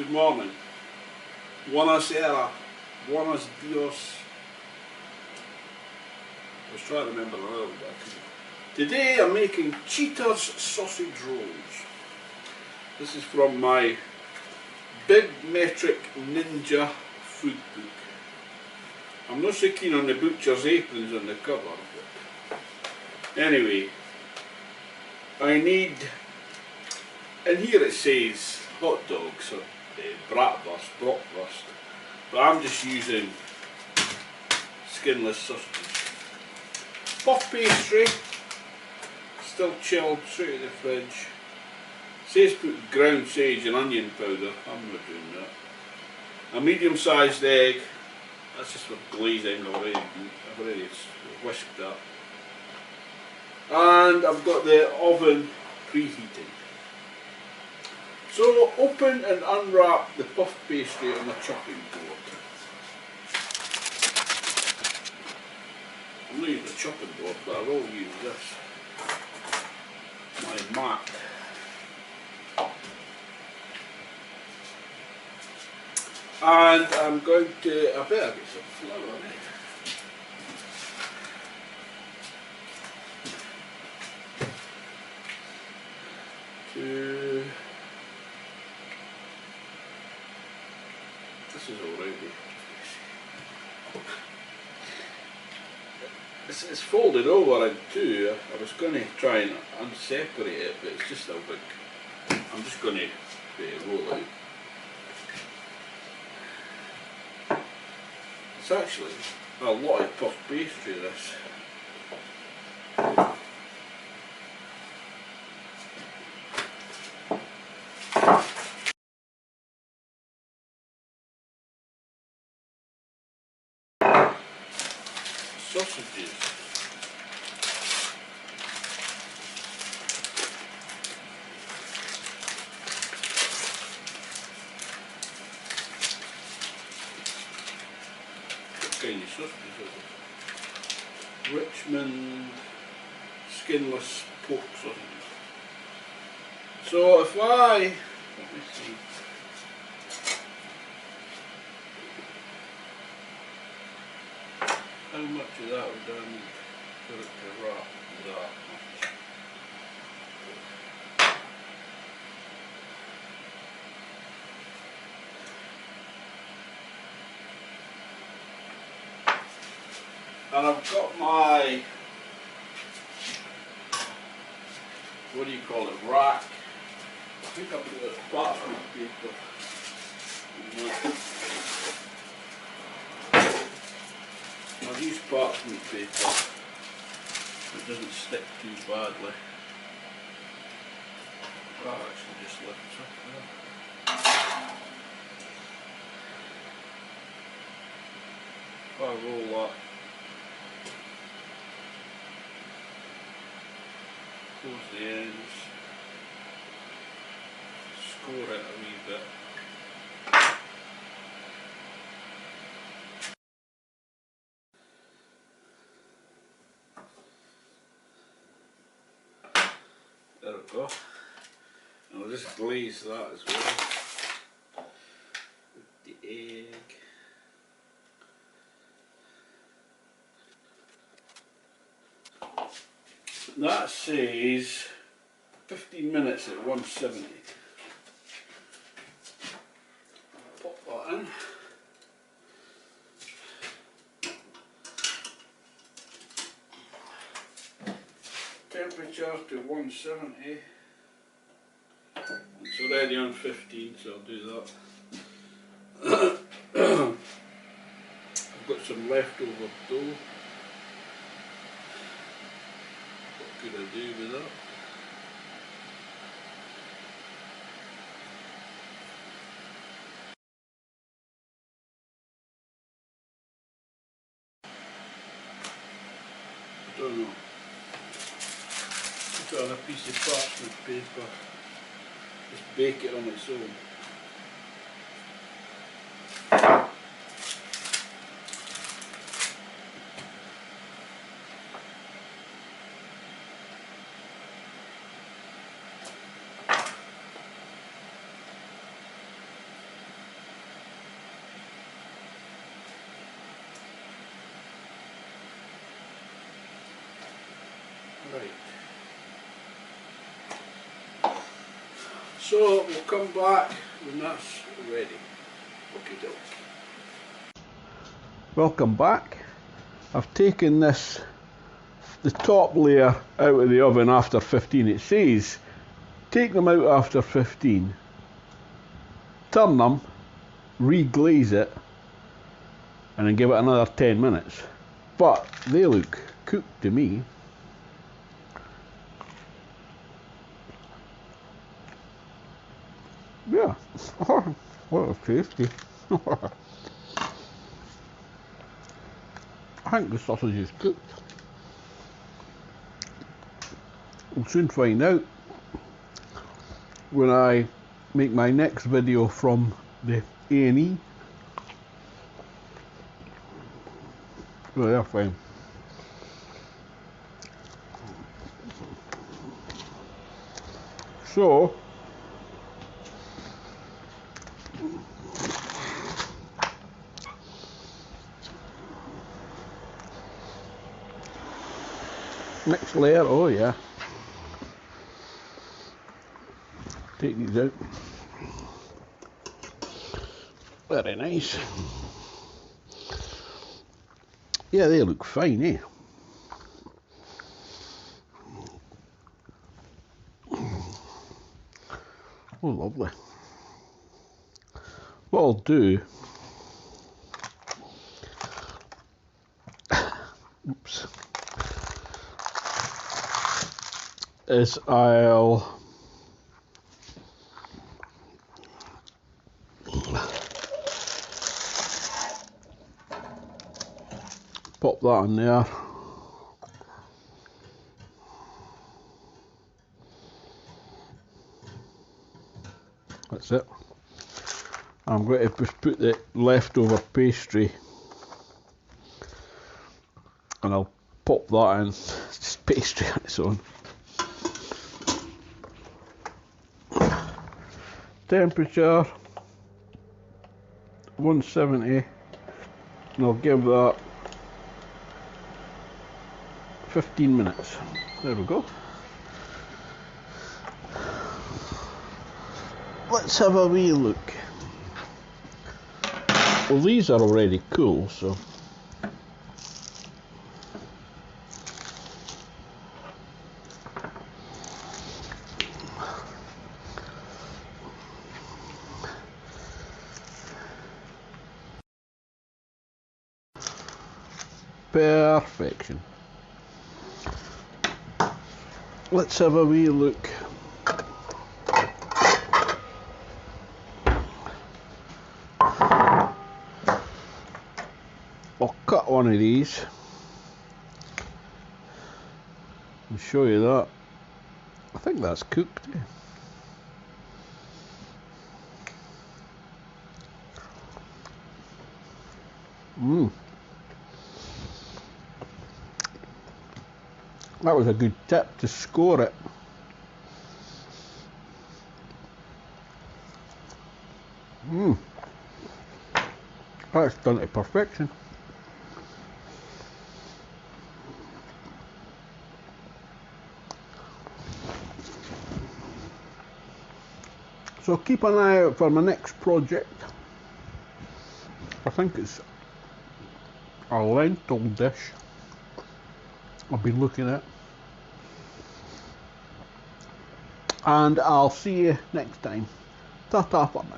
Good morning. Buonasera. Buenos dias. I was trying to remember a little bit. Today I'm making Cheetah's sausage rolls. This is from my big metric Ninja Food book. I'm not so keen on the butcher's aprons on the cover, but anyway, I need, and here it says hot dogs or bratwurst, but I'm just using skinless sausages. Puff pastry, still chilled, straight in the fridge. Says put ground sage and onion powder, I'm not doing that. A medium sized egg, that's just for glazing already, I've already whisked that. And I've got the oven preheating. So open and unwrap the puff pastry on the chopping board. I'm not using the chopping board, but I will use this, my mat. And I'm going to, I better get some flour in it. This is alright. It's folded over in two. I was going to try and unseparate it, but it's just a big. I'm just going to roll out. It's actually a lot of puff pastry, this. Sausages. What kind of sausages are they? Richmond skinless pork sausages. So if I, let me see. How much of that would I need for it to wrap that much? And I've got my, what do you call it, rack. I think I've got a parchment paper. I'll use parchment paper, it doesn't stick too badly. That actually just lifts up there. If I roll that, close the ends, score it a wee bit. There we go. And I'll just glaze that as well with the egg. That says 15 minutes at 170. Pop that in. Temperature to 170. It's already on 15, so I'll do that. I've got some leftover dough. What could I do with that? I don't know. Put it on a piece of parchment paper. Just bake it on its own. Right. So we'll come back when that's ready. Okie doke. Welcome back. I've taken this, the top layer out of the oven after 15. It says take them out after 15, turn them, re-glaze it, and then give it another 10 minutes. But they look cooked to me. Yeah, oh, well, tasty. I think the sausage is cooked. We'll soon find out when I make my next video from the A&E. Oh, they're fine. So, next layer, oh yeah. Take these out. Very nice. Yeah, they look fine, eh? Oh, lovely. What I'll do, oops, is I'll pop that in there. That's it. I'm going to just put the leftover pastry and I'll pop that in. It's just pastry on its own. Temperature 170, and I'll give that 15 minutes. There we go. Let's have a wee look. Well, these are already cool, so perfection. Let's have a wee look. I'll cut one of these and show you that. I think that's cooked. That was a good tip to score it. That's done to perfection. So keep an eye out for my next project. I think it's a lentil dish I'll be looking at. And I'll see you next time. Ta-ta for now.